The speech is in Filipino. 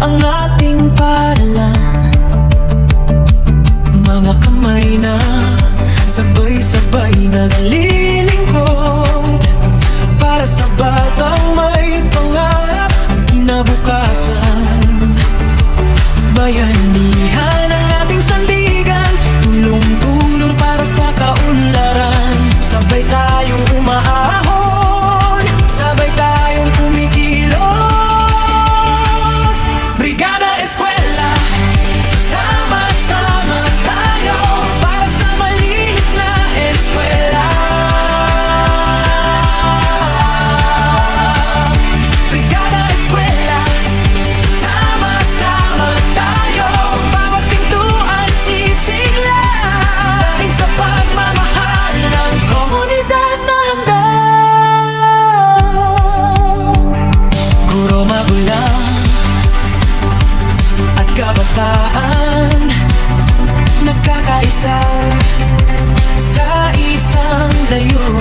ang ating paaralan. Mga kamay na sabay-sabay naglilingkod para sa batang may pangarap at kinabukasan. Bayanihan ang ating sandigan, tulong-tulong para sa kaunlaran. Sabay tayong umaahon, sabay tayong kumikilos. Brigada Eskwela, sama-sama tayo para sa malinis na eskwela. Brigada Eskwela, sama-sama tayo, bawat pintuan sisiglahin sa pagmamahal ng komunidad na hanggang guro, magulang at kabataan, nagkakaisa sa isang layunin.